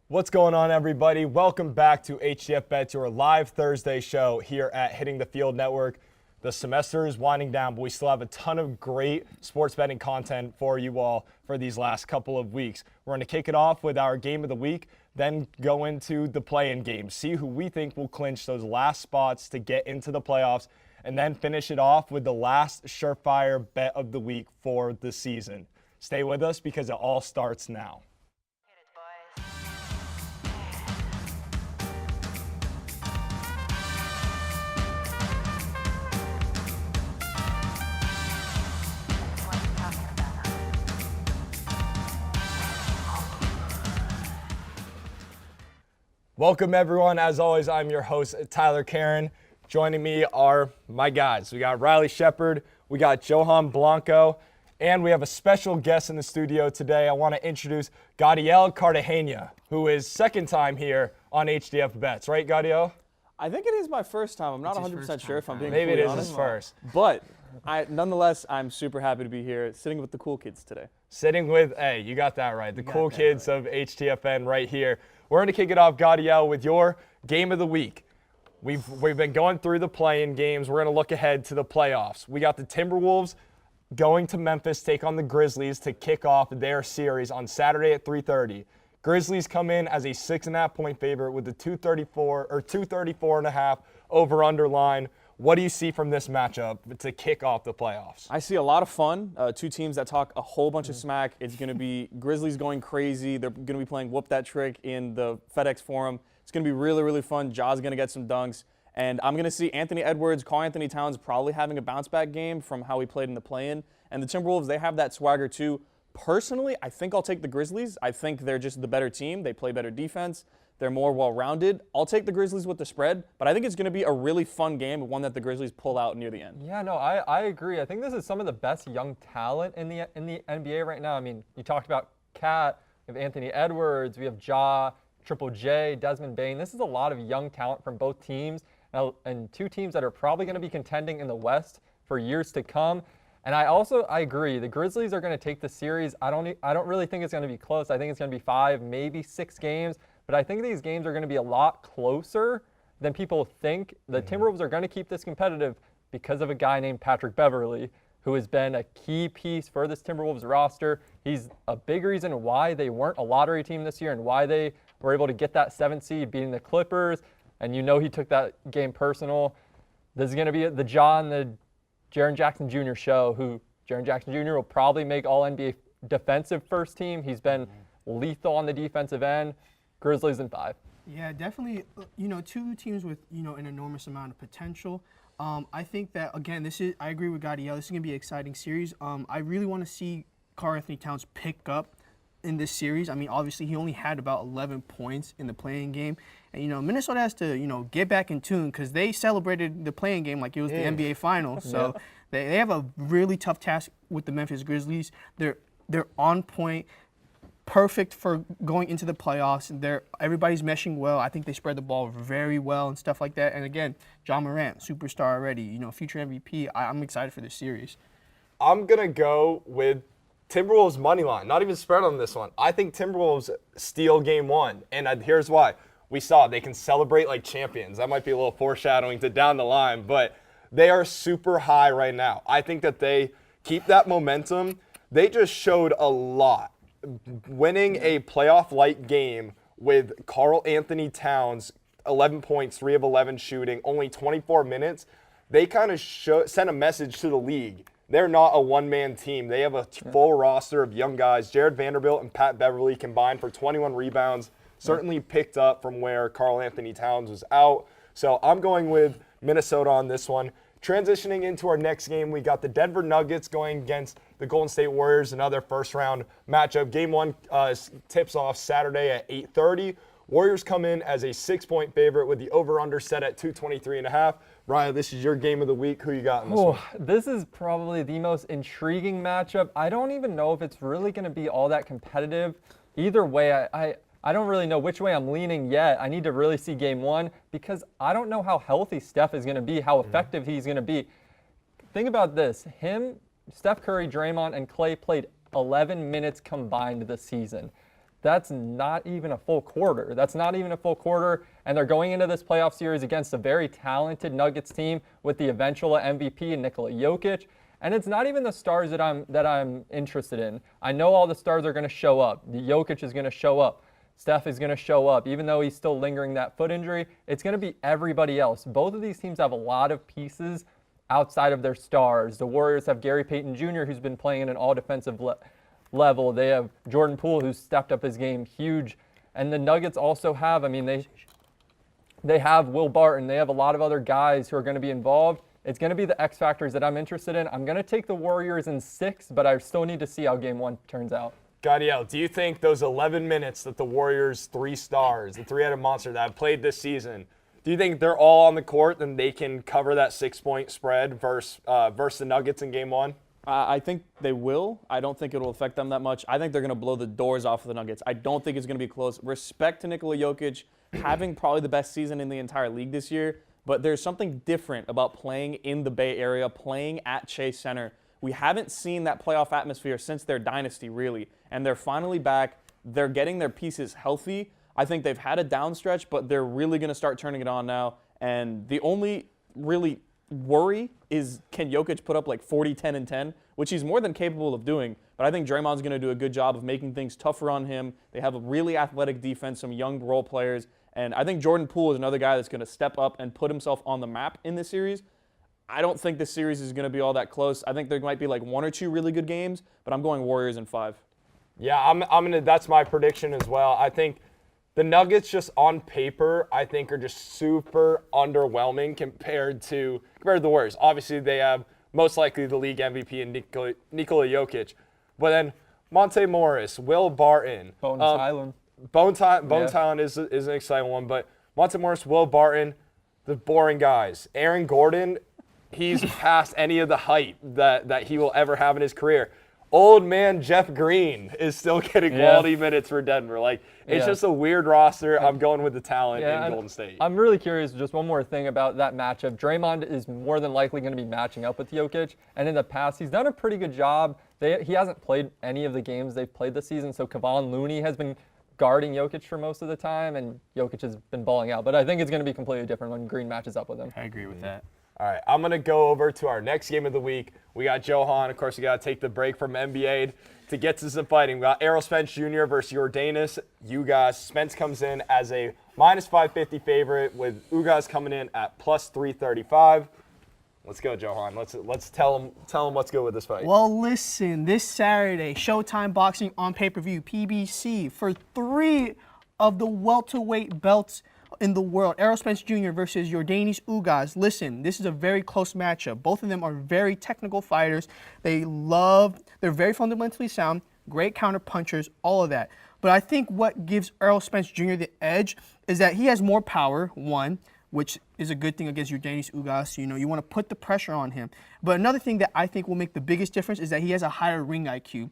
What's going on, everybody? Welcome back to HTF Bets, your live Thursday show here at Hitting the Field Network. The semester is winding down, but we still have a ton of great sports betting content for you all for these last couple of weeks. We're going to kick it off with our game of the week, then go into the play-in games, see who we think will clinch those last spots to get into the playoffs, and then finish it off with the last surefire bet of the week for the season. Stay with us because it all starts now. Welcome, everyone. As always, I'm your host, Tyler Karen. Joining me are my guys. We got Riley Shepard, we got Johan Blanco, and we have a special guest in the studio today. I want to introduce Gadiel Cartagena, who is second time here on HTF Bets. Right, Gadiel? I think it is my first time. I'm not 100% sure if I'm being Maybe it is honest. his first. But nonetheless, I'm super happy to be here sitting with the cool kids today. Sitting with, hey, you got that right, the cool kids of HTFN right here. We're going to kick it off, Gadiel, with your game of the week. We've been going through the play-in games. We're going to look ahead to the playoffs. We got the Timberwolves going to Memphis, take on the Grizzlies to kick off their series on Saturday at 3:30. Grizzlies come in as a 6.5-point favorite with the 234.5 over/under line. What do you see from this matchup to kick off the playoffs? I see a lot of fun. Two teams that talk a whole bunch of smack. It's going to be Grizzlies going crazy. They're going to be playing Whoop That Trick in the FedEx Forum. It's going to be really, really fun. Ja's going to get some dunks. And I'm going to see Anthony Edwards, Karl Anthony Towns probably having a bounce-back game from how he played in the play-in. And the Timberwolves, they have that swagger too. Personally, I think I'll take the Grizzlies. I think they're just the better team. They play better defense. They're more well-rounded. I'll take the Grizzlies with the spread, but I think it's going to be a really fun game, one that the Grizzlies pull out near the end. Yeah, no, I agree. I think this is some of the best young talent in the NBA right now. I mean, you talked about Cat, we have Anthony Edwards, we have Ja, Triple J, Desmond Bane. This is a lot of young talent from both teams, and two teams that are probably going to be contending in the West for years to come. And I agree. The Grizzlies are going to take the series. I don't really think it's going to be close. I think it's going to be 5, maybe 6 games. But I think these games are going to be a lot closer than people think. The Timberwolves are going to keep this competitive because of a guy named Patrick Beverley, who has been a key piece for this Timberwolves roster. He's a big reason why they weren't a lottery team this year and why they were able to get that 7th seed beating the Clippers. And you know he took that game personal. This is going to be the Ja and the Jaren Jackson Jr. show, who Jaren Jackson Jr. will probably make All-NBA defensive first team. He's been lethal on the defensive end. Grizzlies in 5. Yeah, definitely, two teams with, an enormous amount of potential. I think that, again, I agree with Gadiel. This is going to be an exciting series. I really want to see Karl Anthony Towns pick up in this series. I mean, obviously, he only had about 11 points in the play-in game. And, Minnesota has to, get back in tune because they celebrated the play-in game like it was the NBA Finals. So they have a really tough task with the Memphis Grizzlies. They're on point. Perfect for going into the playoffs. Everybody's meshing well. I think they spread the ball very well and stuff like that. And again, Ja Morant, superstar already, future MVP. I'm excited for this series. I'm going to go with Timberwolves money line, not even spread on this one. I think Timberwolves steal game 1, and here's why. We saw they can celebrate like champions. That might be a little foreshadowing to down the line, but they are super high right now. I think that they keep that momentum. They just showed a lot. Winning a playoff-like game with Karl Anthony Towns, 11 points, 3 of 11 shooting, only 24 minutes, they kind of sent a message to the league. They're not a one-man team. They have a full roster of young guys. Jared Vanderbilt and Pat Beverley combined for 21 rebounds, certainly picked up from where Karl Anthony Towns was out. So I'm going with Minnesota on this one. Transitioning into our next game, we got the Denver Nuggets going against the Golden State Warriors, another first-round matchup. Game 1 tips off Saturday at 8:30. Warriors come in as a 6-point favorite with the over-under set at 223.5. Ryan, this is your game of the week. Who you got in this one? This is probably the most intriguing matchup. I don't even know if it's really going to be all that competitive. Either way, I don't really know which way I'm leaning yet. I need to really see game 1 because I don't know how healthy Steph is going to be, how effective he's going to be. Think about this. Steph Curry, Draymond, and Klay played 11 minutes combined this season. That's not even a full quarter. And they're going into this playoff series against a very talented Nuggets team with the eventual MVP, Nikola Jokic. And it's not even the stars that I'm interested in. I know all the stars are going to show up. The Jokic is going to show up. Steph is going to show up. Even though he's still lingering that foot injury, it's going to be everybody else. Both of these teams have a lot of pieces outside of their stars. The Warriors have Gary Payton Jr., who's been playing at an all-defensive level. They have Jordan Poole, who's stepped up his game huge. And the Nuggets also have, they have Will Barton. They have a lot of other guys who are going to be involved. It's going to be the X factors that I'm interested in. I'm going to take the Warriors in 6, but I still need to see how game 1 turns out. Gadiel, do you think those 11 minutes that the Warriors' 3 stars, the three-headed monster that have played this season, do you think they're all on the court and they can cover that 6-point spread versus the Nuggets in game 1? I think they will. I don't think it will affect them that much. I think they're going to blow the doors off of the Nuggets. I don't think it's going to be close. Respect to Nikola Jokic having probably the best season in the entire league this year, but there's something different about playing in the Bay Area, playing at Chase Center. We haven't seen that playoff atmosphere since their dynasty, really, and they're finally back. They're getting their pieces healthy. I think they've had a down stretch, but they're really going to start turning it on now, and the only really worry is, can Jokic put up like 40, 10, and 10, which he's more than capable of doing. But I think Draymond's going to do a good job of making things tougher on him. They have a really athletic defense, some young role players, and I think Jordan Poole is another guy that's going to step up and put himself on the map in this series. I don't think this series is going to be all that close. I think there might be like 1 or 2 really good games, but I'm going Warriors in 5. Yeah, I'm gonna. That's my prediction as well. I think the Nuggets, just on paper, I think are just super underwhelming compared to the Warriors. Obviously, they have most likely the league MVP in Nikola Jokic, but then Monte Morris, Will Barton, Bones Highland. Bones Highland is an exciting one, but Monte Morris, Will Barton, the boring guys. Aaron Gordon, he's past any of the hype that he will ever have in his career. Old man Jeff Green is still getting quality minutes for Denver. Like, it's just a weird roster. I'm going with the talent in Golden State. I'm really curious, just one more thing about that matchup. Draymond is more than likely going to be matching up with Jokic, and in the past, he's done a pretty good job. He hasn't played any of the games they've played this season, so Kevon Looney has been guarding Jokic for most of the time, and Jokic has been balling out. But I think it's going to be completely different when Green matches up with him. I agree with that. All right, I'm going to go over to our next game of the week. We got Johan. Of course, we got to take the break from NBA to get to some fighting. We got Errol Spence Jr. versus Jordanis Ugas. Spence comes in as a minus 550 favorite with Ugas coming in at plus 335. Let's go, Johan. Let's tell him what's good with this fight. Well, listen, this Saturday, Showtime Boxing on pay-per-view, PBC, for 3 of the welterweight belts in the world, Errol Spence Jr. versus Jordanis Ugas. Listen, this is a very close matchup. Both of them are very technical fighters. They're very fundamentally sound, great counter punchers, all of that. But I think what gives Errol Spence Jr. the edge is that he has more power, one, which is a good thing against Jordanis Ugas. You want to put the pressure on him. But another thing that I think will make the biggest difference is that he has a higher ring IQ.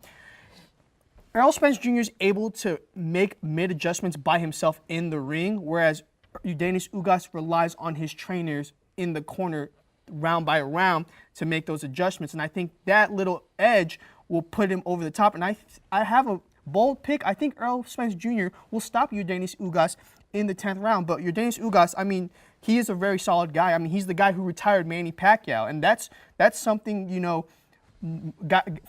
Errol Spence Jr. is able to make mid-adjustments by himself in the ring, whereas Jordanis Ugas relies on his trainers in the corner round by round to make those adjustments. And I think that little edge will put him over the top. And I have a bold pick. I think Errol Spence Jr. will stop Jordanis Ugas in the 10th round. But Jordanis Ugas, he is a very solid guy. He's the guy who retired Manny Pacquiao. And that's something,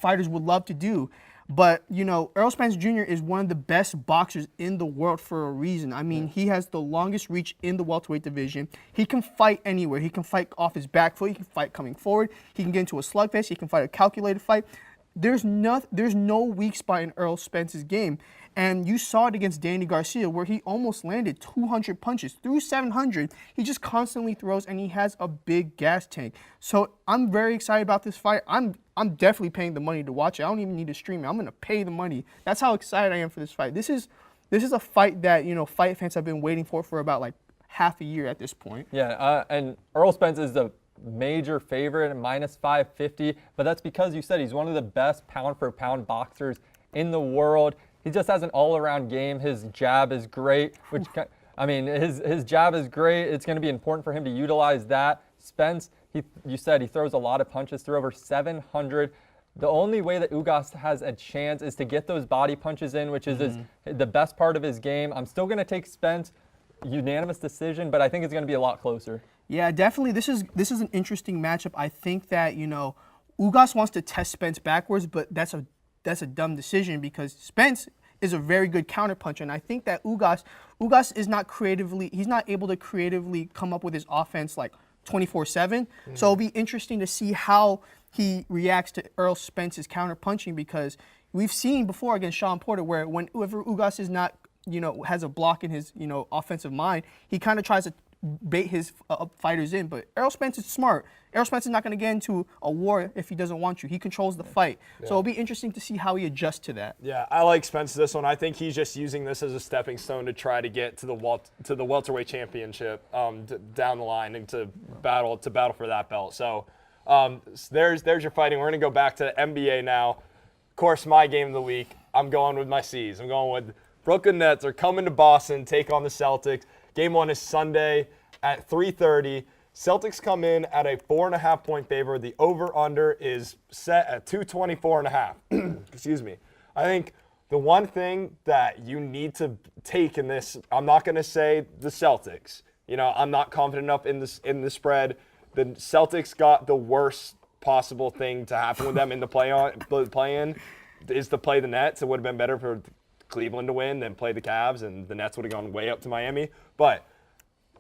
fighters would love to do. But, Errol Spence Jr. is one of the best boxers in the world for a reason. He has the longest reach in the welterweight division. He can fight anywhere. He can fight off his back foot. He can fight coming forward. He can get into a slugfest. He can fight a calculated fight. There's no weak spot in Errol Spence's game. And you saw it against Danny Garcia, where he almost landed 200 punches. Through 700, he just constantly throws, and he has a big gas tank. So I'm very excited about this fight. I'm definitely paying the money to watch it. I don't even need to stream it. I'm going to pay the money. That's how excited I am for this fight. This is a fight that, fight fans have been waiting for about like half a year at this point. Yeah, and Errol Spence is the major favorite at minus 550, but that's because you said he's one of the best pound-for-pound boxers in the world. He just has an all-around game. His jab is great, his jab is great. It's going to be important for him to utilize that. Spence, you said he throws a lot of punches, threw over 700 The only way that Ugas has a chance is to get those body punches in, which is the best part of his game. I'm still going to take Spence, unanimous decision, but I think it's going to be a lot closer. Yeah, definitely. This is an interesting matchup. I think that, Ugas wants to test Spence backwards, but that's a dumb decision because Spence is a very good counterpuncher, and I think that Ugas is not he's not able to creatively come up with his offense like 24/7. So it'll be interesting to see how he reacts to Earl Spence's counterpunching because we've seen before against Sean Porter where whenever Ugas is not, has a block in his, offensive mind, he kind of tries to bait his fighters in. But Errol Spence is smart. Errol Spence is not going to get into a war if he doesn't want to. He controls the fight. So it'll be interesting to see how he adjusts to that. Yeah, I like Spence this one. I think he's just using this as a stepping stone to try to get to the welterweight championship down the line and to battle for that belt. So there's your fighting. We're going to go back to NBA now. Of course, my game of the week, I'm going with my C's. I'm going with Brooklyn Nets are coming to Boston, take on the Celtics. Game 1 is Sunday at 3:30. Celtics come in at a 4.5-point favor. The over-under is set at 224.5. Excuse me. I think the one thing that you need to take in this, I'm not going to say the Celtics. I'm not confident enough in the spread. The Celtics got the worst possible thing to happen with them in the play-in is to play the Nets. It would have been better for Cleveland to win than play the Cavs, and the Nets would have gone way up to Miami. But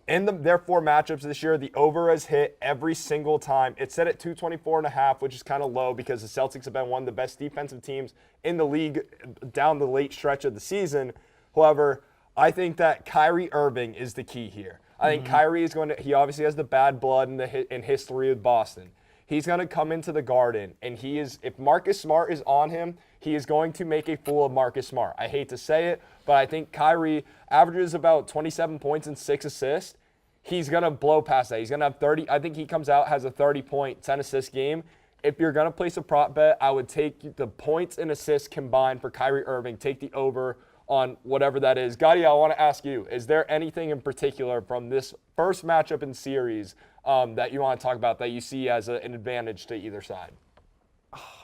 in their 4 matchups this year, the over has hit every single time. It's set at 224.5, which is kind of low because the Celtics have been one of the best defensive teams in the league down the late stretch of the season. However, I think that Kyrie Irving is the key here. I think Kyrie is he obviously has the bad blood in history of Boston. He's going to come into the Garden, and if Marcus Smart is on him, he is going to make a fool of Marcus Smart. I hate to say it, but I think Kyrie averages about 27 points and 6 assists. He's going to blow past that. He's going to have 30. I think he comes out, has a 30-point, 10-assist game. If you're going to place a prop bet, I would take the points and assists combined for Kyrie Irving. Take the over on whatever that is. Gadiel, I want to ask you, is there anything in particular from this first matchup in series that you want to talk about that you see as an advantage to either side?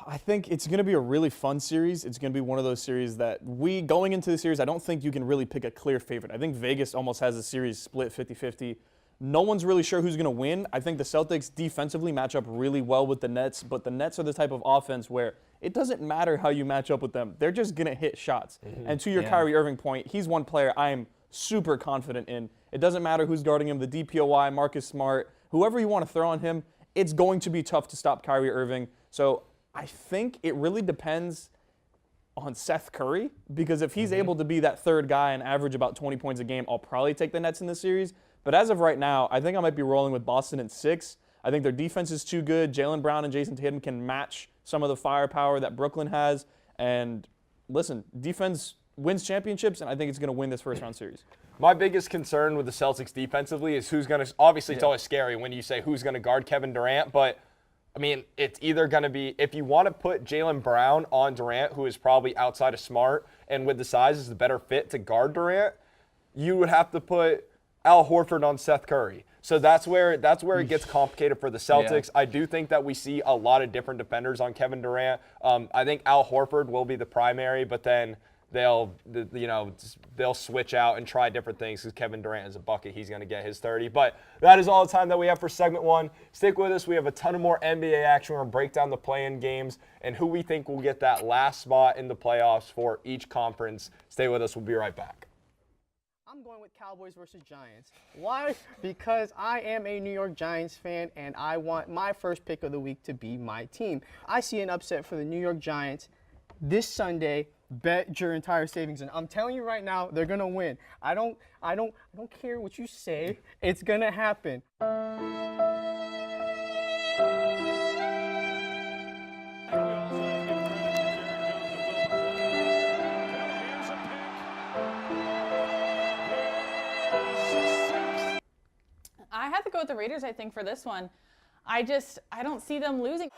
I think it's going to be a really fun series. It's going to be one of those series that going into the series, I don't think you can really pick a clear favorite. I think Vegas almost has the series split 50-50. No one's really sure who's going to win. I think the Celtics defensively match up really well with the Nets, but the Nets are the type of offense where it doesn't matter how you match up with them. They're just going to hit shots. And to your Kyrie Irving point, he's one player I'm super confident in. It doesn't matter who's guarding him, the DPOY, Marcus Smart, whoever you want to throw on him, it's going to be tough to stop Kyrie Irving. So I think it really depends on Seth Curry, because if he's able to be that third guy and average about 20 points a game, I'll probably take the Nets in this series. But as of right now, I think I might be rolling with Boston in 6. I think their defense is too good. Jaylen Brown and Jason Tatum can match some of the firepower that Brooklyn has. And listen, defense wins championships, and I think it's going to win this first-round series. My biggest concern with the Celtics defensively is who's going to – obviously, it's always scary when you say who's going to guard Kevin Durant, but – I mean, it's either going to be, if you want to put Jaylen Brown on Durant, who is probably outside of Smart and with the size is the better fit to guard Durant, you would have to put Al Horford on Seth Curry. So that's where it gets complicated for the Celtics. Yeah. I do think that we see a lot of different defenders on Kevin Durant. I think Al Horford will be the primary, but then they'll switch out and try different things because Kevin Durant is a bucket. He's going to get his 30. But that is all the time that we have for segment 1. Stick with us. We have a ton of more NBA action. We're going to break down the play-in games and who we think will get that last spot in the playoffs for each conference. Stay with us. We'll be right back. I'm going with Cowboys versus Giants. Why? Because I am a New York Giants fan, and I want my first pick of the week to be my team. I see an upset for the New York Giants this Sunday. Bet your entire savings, and I'm telling you right now, they're gonna win. I don't care what you say. It's gonna happen. I have to go with the Raiders, I think, for this one. I don't see them losing.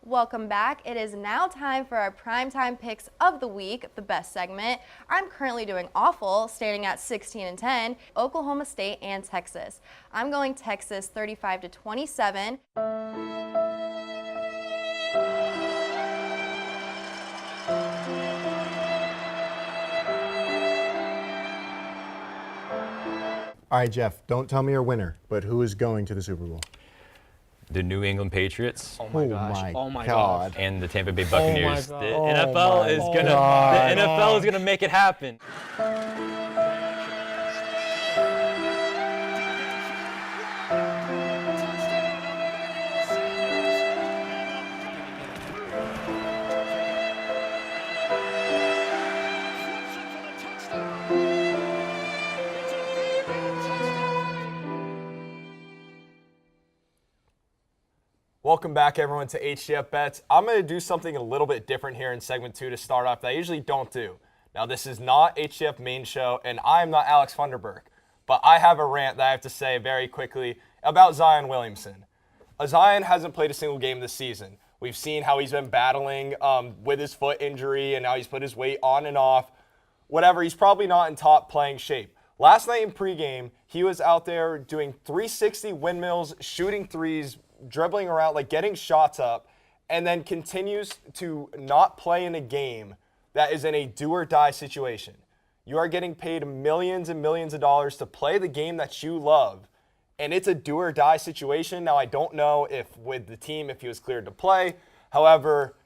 Welcome back. It is now time for our primetime picks of the week, the best segment. I'm currently doing awful, standing at 16-10, Oklahoma State and Texas. I'm going Texas 35-27. All right, Jeff, don't tell me your winner, but who is going to the Super Bowl? The New England Patriots Oh my God. and the Tampa Bay Buccaneers. God. The Oh NFL my is gonna God. the NFL is gonna make it happen. Welcome back, everyone, to HTF Bets. I'm going to do something a little bit different here in segment 2 to start off that I usually don't do. Now, this is not HTF main show, and I am not Alex Funderburk, but I have a rant that I have to say very quickly about Zion Williamson. Zion hasn't played a single game this season. We've seen how he's been battling with his foot injury and how he's put his weight on and off. Whatever, he's probably not in top playing shape. Last night in pregame, he was out there doing 360 windmills, shooting threes, dribbling around, like getting shots up, and then continues to not play in a game that is in a do-or-die situation. You are getting paid millions and millions of dollars to play the game that you love, and it's a do-or-die situation. Now, I don't know if with the team, if he was cleared to play. However,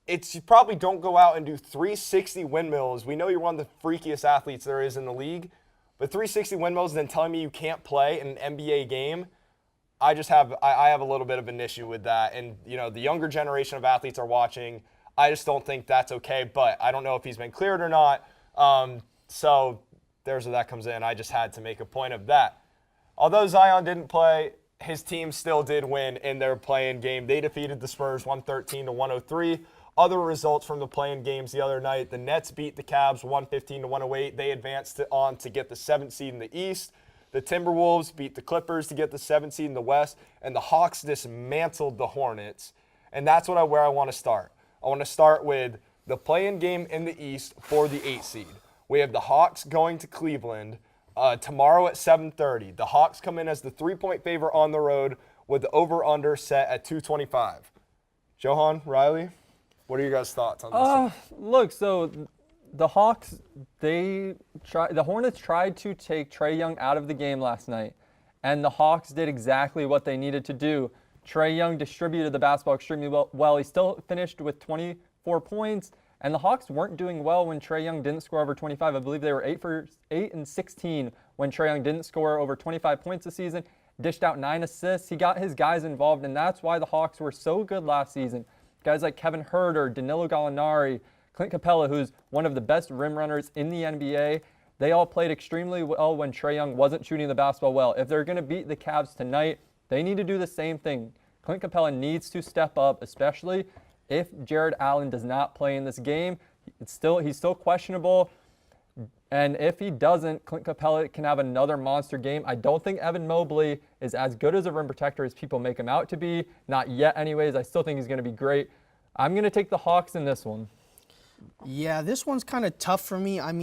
you probably don't go out and do 360 windmills. We know you're one of the freakiest athletes there is in the league, but 360 windmills and then telling me you can't play in an NBA game, I have a little bit of an issue with that. And, you know, the younger generation of athletes are watching. I just don't think that's okay, but I don't know if he's been cleared or not. So there's where that comes in. I just had to make a point of that. Although Zion didn't play, his team still did win in their play-in game. They defeated the Spurs 113-103. Other results from the play-in games the other night, the Nets beat the Cavs 115-108. They advanced on to get the 7th seed in the East. The Timberwolves beat the Clippers to get the 7th seed in the West, and the Hawks dismantled the Hornets. And that's where I want to start. I want to start with the play-in game in the East for the 8th seed. We have the Hawks going to Cleveland tomorrow at 7:30. The Hawks come in as the 3-point favorite on the road with the over-under set at 225. Johan, Riley, what are your guys' thoughts on this? Look, so the Hawks, the Hornets tried to take Trae Young out of the game last night, and the Hawks did exactly what they needed to do. Trae Young distributed the basketball extremely well. He still finished with 24 points, and the Hawks weren't doing well when Trae Young didn't score over 25. I believe they were 8 and 16 when Trae Young didn't score over 25 points this season, dished out 9 assists. He got his guys involved, and that's why the Hawks were so good last season. Guys like Kevin Huerter, Danilo Gallinari, Clint Capella, who's one of the best rim runners in the NBA, they all played extremely well when Trae Young wasn't shooting the basketball well. If they're going to beat the Cavs tonight, they need to do the same thing. Clint Capella needs to step up, especially if Jared Allen does not play in this game. He's still questionable, and if he doesn't, Clint Capella can have another monster game. I don't think Evan Mobley is as good as a rim protector as people make him out to be. Not yet anyways. I still think he's going to be great. I'm going to take the Hawks in this one. Yeah, this one's kind of tough for me. I do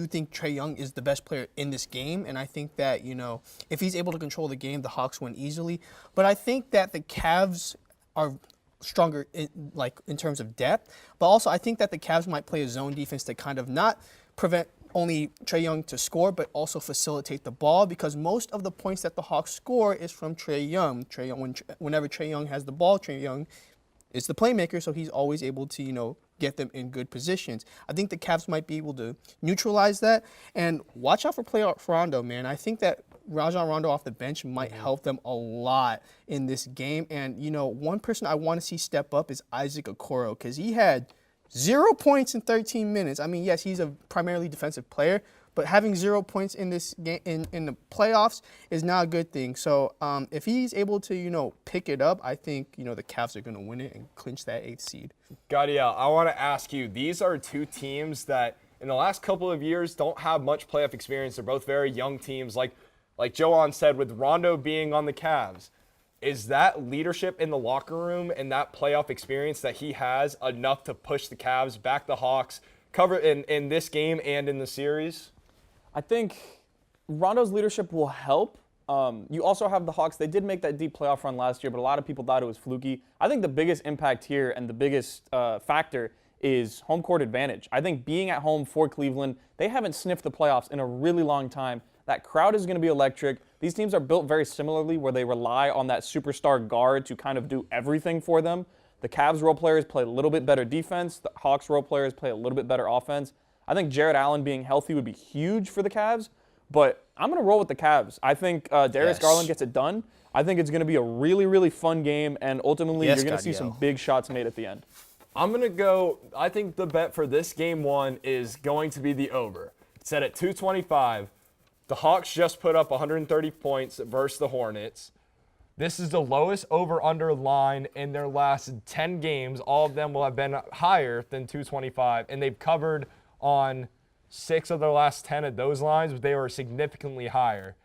think Trae Young is the best player in this game, and I think that, you know, if he's able to control the game, the Hawks win easily. But I think that the Cavs are stronger in terms of depth, but also I think that the Cavs might play a zone defense to kind of not prevent only Trae Young to score, but also facilitate the ball, because most of the points that the Hawks score is from Trae Young. Whenever Trae Young has the ball, Trae Young is the playmaker, so he's always able to, you know, get them in good positions. I think the Cavs might be able to neutralize that. And watch out for playoff Rondo, man. I think that Rajon Rondo off the bench might help them a lot in this game. And, you know, one person I want to see step up is Isaac Okoro, because he had 0 points in 13 minutes. I mean, yes, he's a primarily defensive player, but having 0 points in this game in the playoffs is not a good thing. So if he's able to, you know, pick it up, I think, you know, the Cavs are going to win it and clinch that 8th seed. Gadiel, I want to ask you, these are two teams that in the last couple of years don't have much playoff experience. They're both very young teams. Like Johan said, with Rondo being on the Cavs, is that leadership in the locker room and that playoff experience that he has enough to push the Cavs back the Hawks, cover in this game and in the series? I think Rondo's leadership will help. You also have the Hawks. They did make that deep playoff run last year, but a lot of people thought it was fluky. I think the biggest impact here and the biggest factor is home court advantage. I think being at home for Cleveland, they haven't sniffed the playoffs in a really long time. That crowd is going to be electric. These teams are built very similarly where they rely on that superstar guard to kind of do everything for them. The Cavs role players play a little bit better defense. The Hawks role players play a little bit better offense. I think Jared Allen being healthy would be huge for the Cavs, but I'm going to roll with the Cavs. I think Darius Garland gets it done. I think it's going to be a really, really fun game, and ultimately you're going to see some big shots made at the end. I'm going to go, I think the bet for this game 1 is going to be the over. It's set at 225. The Hawks just put up 130 points versus the Hornets. This is the lowest over-under line in their last 10 games. All of them will have been higher than 225, and they've covered on 6 of their last 10 of those lines, but they were significantly higher.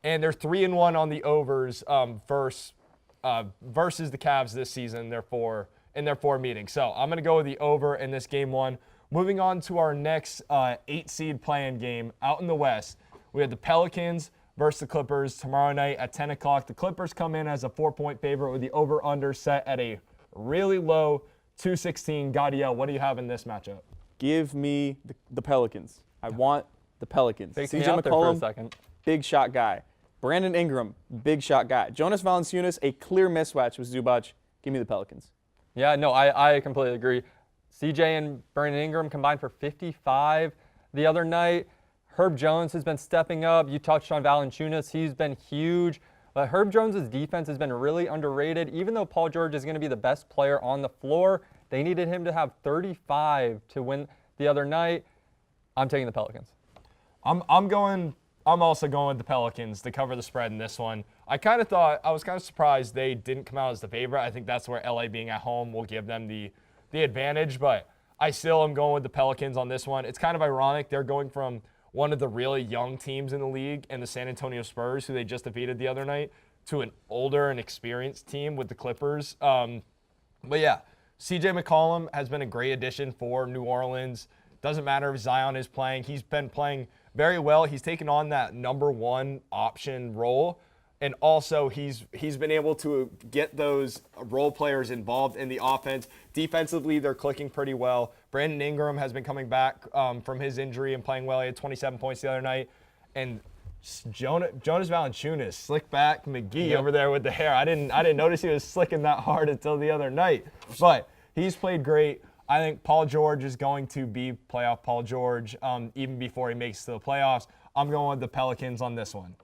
And they're 3-1 on the overs versus the Cavs this season, therefore, in their 4 meetings. So I'm going to go with the over in this game 1. Moving on to our next 8-seed play-in game out in the West. We have the Pelicans versus the Clippers tomorrow night at 10 o'clock. The Clippers come in as a 4-point favorite with the over-under set at a really low 216. Gadiel, what do you have in this matchup? Give me the Pelicans. I want the Pelicans. Takes me CJ out there for a McCollum, second. big shot guy. Brandon Ingram, big shot guy. Jonas Valanciunas, a clear mismatch with Zubac. Give me the Pelicans. Yeah, no, I completely agree. CJ and Brandon Ingram combined for 55 the other night. Herb Jones has been stepping up. You touched on Valanciunas. He's been huge. But Herb Jones' defense has been really underrated. Even though Paul George is going to be the best player on the floor, they needed him to have 35 to win the other night. I'm taking the Pelicans. I'm also going with the Pelicans to cover the spread in this one. I was kind of surprised they didn't come out as the favorite. I think that's where LA being at home will give them the advantage, but I still am going with the Pelicans on this one. It's kind of ironic. They're going from one of the really young teams in the league and the San Antonio Spurs, who they just defeated the other night, to an older and experienced team with the Clippers. But yeah, CJ McCollum has been a great addition for New Orleans. Doesn't matter if Zion is playing. He's been playing very well. He's taken on that number 1 option role. And also, he's been able to get those role players involved in the offense. Defensively, they're clicking pretty well. Brandon Ingram has been coming back from his injury and playing well. He had 27 points the other night. And Jonas Valanciunas, slick back McGee over there with the hair. I didn't notice he was slicking that hard until the other night. But he's played great. I think Paul George is going to be playoff Paul George even before he makes it to the playoffs. I'm going with the Pelicans on this one.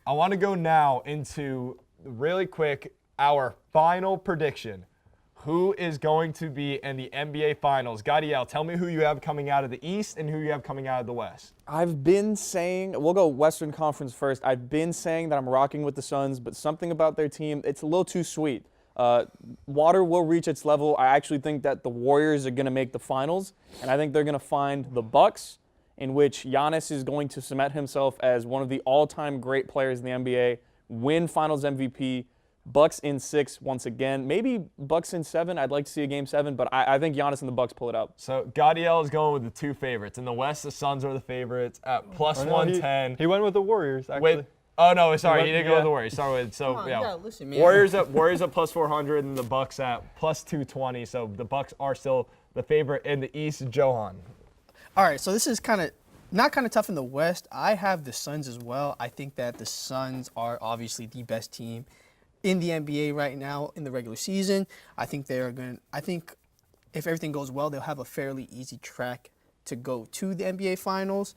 I want to go now into, really quick, our final prediction. Who is going to be in the NBA Finals? Gadiel, tell me who you have coming out of the East and who you have coming out of the West. I've been saying, we'll go Western Conference first. I've been saying that I'm rocking with the Suns, but something about their team, it's a little too sweet. Water will reach its level. I actually think that the Warriors are going to make the finals, and I think they're going to find the Bucks, in which Giannis is going to cement himself as one of the all-time great players in the NBA, win Finals MVP, Bucks in 6 once again. Maybe Bucks in 7. I'd like to see a Game 7, but I think Giannis and the Bucks pull it out. So Gadiel is going with the 2 favorites. In the West, the Suns are the favorites at plus 110. He went with the Warriors, actually. Oh no, sorry, he didn't go with the Warriors. Sorry, Listen, man. Warriors at plus 400 and the Bucks at plus 220. So the Bucks are still the favorite in the East. Johan. All right, so this is not kind of tough in the West. I have the Suns as well. I think that the Suns are obviously the best team in the NBA right now in the regular season. I think if everything goes well, they'll have a fairly easy track to go to the NBA Finals.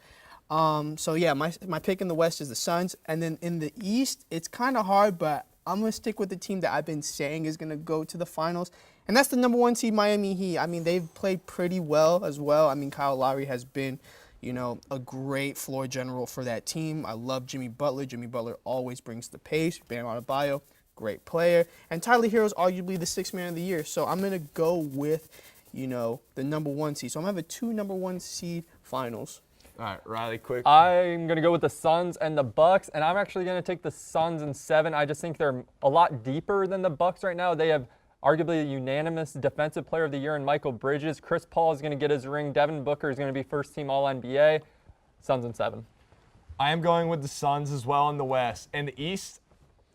So yeah, my pick in the West is the Suns, and then in the East, it's kind of hard, but I'm gonna stick with the team that I've been saying is gonna go to the finals, and that's the number 1 seed Miami Heat. I mean, they've played pretty well as well. I mean, Kyle Lowry has been, a great floor general for that team. I love Jimmy Butler. Jimmy Butler always brings the pace. Bam Adebayo, great player, and Tyler Hero's arguably the 6th man of the year. So I'm gonna go with, the number 1 seed. So I'm gonna have a 2 number 1 seed finals. All right, Riley, quick. I'm going to go with the Suns and the Bucks, and I'm actually going to take the Suns in 7. I just think they're a lot deeper than the Bucks right now. They have arguably a unanimous Defensive Player of the Year in Michael Bridges. Chris Paul is going to get his ring. Devin Booker is going to be first-team All-NBA. Suns in 7. I am going with the Suns as well in the West. In the East,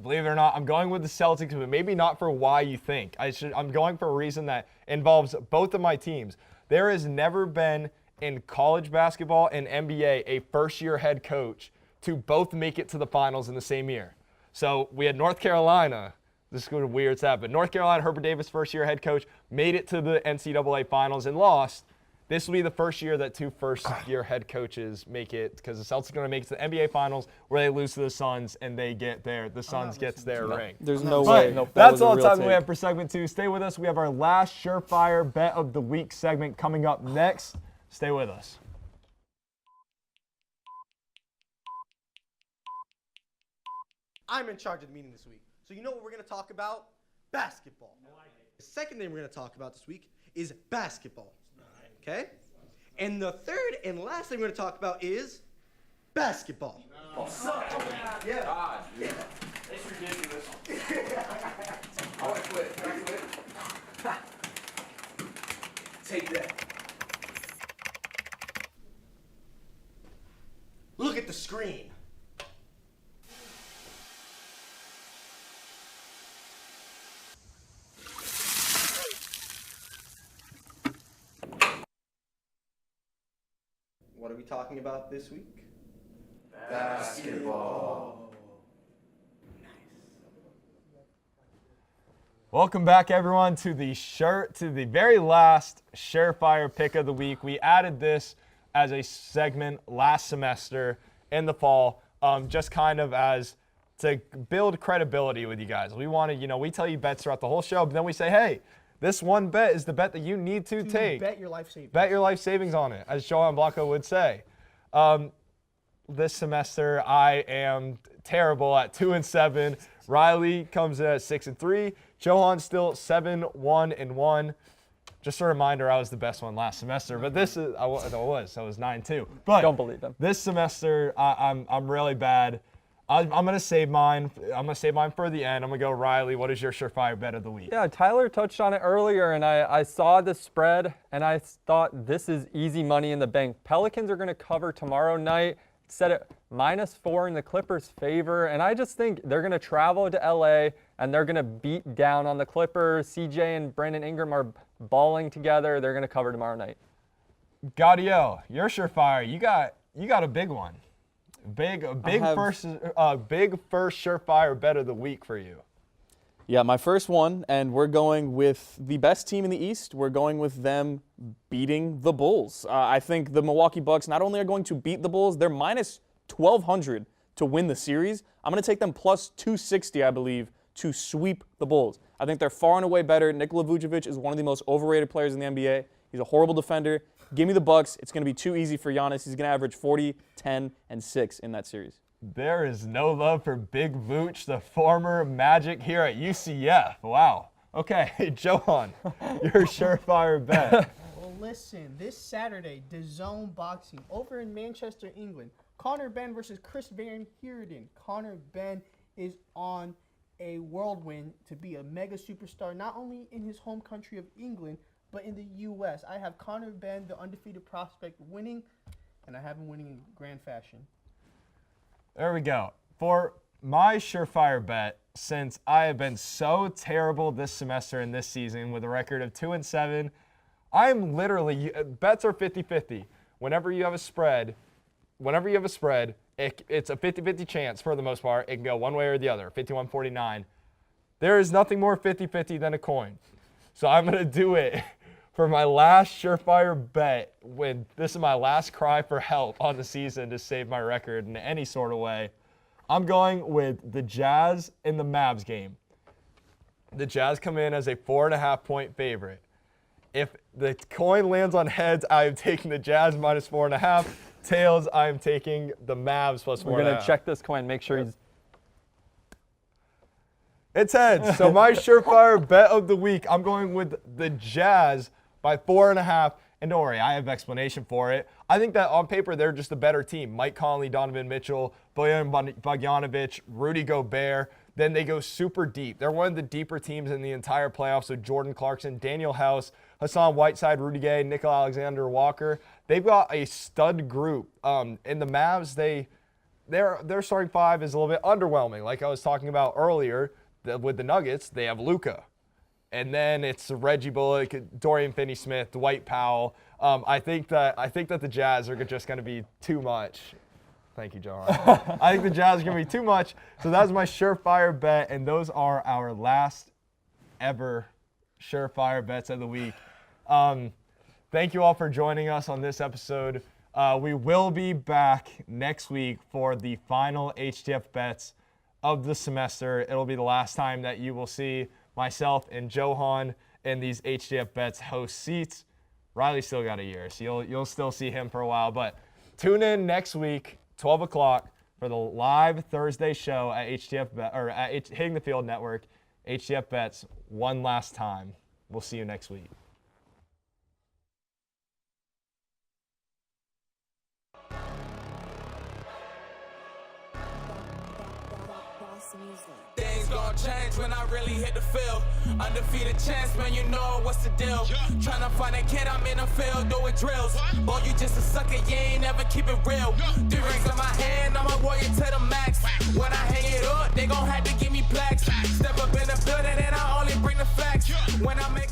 believe it or not, I'm going with the Celtics, but maybe not for why you think. I'm going for a reason that involves both of my teams. There has never been in college basketball and NBA a first-year head coach to both make it to the finals in the same year. So we had North Carolina. This is going to be weird stuff, but North Carolina, Herbert Davis, first-year head coach, made it to the NCAA finals and lost. This will be the first year that 2 first-year head coaches make it, because the Celtics are going to make it to the NBA finals where they lose to the Suns and they get the Suns gets their ring. There's no But way. Nope, that's all the time we have for segment 2. Stay with us. We have our last surefire bet of the week segment coming up next. Stay with us. I'm in charge of the meeting this week. So you know what we're going to talk about? Basketball. The second thing we're going to talk about this week is basketball. Okay? And the third and last thing we're going to talk about is basketball. Yeah. It's ridiculous. I want to quit. Can I quit? Take that. Look at the screen. What are we talking about this week? Basketball. Welcome back, everyone, to the very last surefire pick of the week. We added this as a segment last semester in the fall, just kind of as to build credibility with you guys. We wanted, we tell you bets throughout the whole show, but then we say, hey, this one bet is the bet that you need to take. Bet your life savings. Bet your life savings on it, as Johan Blanco would say. This semester, I am terrible at 2-7. Riley comes in at 6-3. Johan still 7-1-1. Just a reminder, I was the best one last semester, but this is I was 9-2. But Don't believe them. This semester, I'm really bad. I'm gonna save mine. I'm gonna save mine for the end. I'm gonna go Riley. What is your surefire bet of the week? Yeah, Tyler touched on it earlier, and I saw the spread, and I thought this is easy money in the bank. Pelicans are going to cover tomorrow night. Set it -4 in the Clippers' favor, and I just think they're going to travel to LA, and they're going to beat down on the Clippers. CJ and Brandon Ingram are balling together. They're going to cover tomorrow night. Gadiel, your surefire. You got a big one. Big first surefire bet of the week for you. Yeah, my first one, and we're going with the best team in the East. We're going with them beating the Bulls. I think the Milwaukee Bucks not only are going to beat the Bulls, they're -1,200 to win the series. I'm going to take them +260, I believe, to sweep the Bulls. I think they're far and away better. Nikola Vucevic is one of the most overrated players in the NBA. He's a horrible defender. Give me the Bucks. It's going to be too easy for Giannis. He's going to average 40, 10, and 6 in that series. There is no love for Big Vooch, the former Magic here at UCF. Wow. Okay, Johan, your surefire bet. Well, listen, this Saturday, DAZN Boxing over in Manchester, England. Conor Benn versus Chris Van Heerden. Conor Benn is on a whirlwind to be a mega superstar, not only in his home country of England, but in the U.S. I have Conor Benn, the undefeated prospect, winning, and I have him winning in grand fashion. There we go. For my surefire bet, since I have been so terrible this semester and this season with a record of 2-7, I'm literally, bets are 50-50. Whenever you have a spread, it's a 50-50 chance for the most part. It can go one way or the other, 51-49. There is nothing more 50-50 than a coin. So I'm going to do it for my last surefire bet, when this is my last cry for help on the season to save my record in any sort of way. I'm going with the Jazz in the Mavs game. The Jazz come in as a 4.5-point favorite. If the coin lands on heads, I am taking the Jazz -4.5. Tails, I am taking the Mavs +4.5. We're going to check this coin, make sure he's... It's heads. So my surefire bet of the week, I'm going with the Jazz by 4.5 And don't worry, I have explanation for it. I think that on paper, they're just a better team. Mike Conley, Donovan Mitchell, Bojan Bogdanovic, Rudy Gobert. Then they go super deep. They're one of the deeper teams in the entire playoffs. So Jordan Clarkson, Daniel House, Hassan Whiteside, Rudy Gay, Nickel Alexander-Walker. They've got a stud group. In the Mavs, their starting five is a little bit underwhelming. Like I was talking about earlier with the Nuggets, they have Luka. And then it's Reggie Bullock, Dorian Finney-Smith, Dwight Powell. I think that the Jazz are just going to be too much. Thank you, Johan. I think the Jazz are going to be too much. So that's my surefire bet, and those are our last ever surefire bets of the week. Thank you all for joining us on this episode. We will be back next week for the final HTF bets of the semester. It'll be the last time that you will see myself and Johan in these HTF bets host seats. Riley still got a year, so you'll still see him for a while. But tune in next week, 12 o'clock, for the live Thursday show at Hitting the Field Network, HTF Bets, one last time. We'll see you next week. Things gon' change when I really hit the field. Undefeated champs, man, you know what's the deal. Tryna find a kid, I'm in the field doing drills. Boy, you just a sucker, you ain't never keep it real. 3 rings in my hand, I'm a warrior to the max. When I hang it up, they gon' have to give me plaques. Step up in the building and I only bring the facts. When I make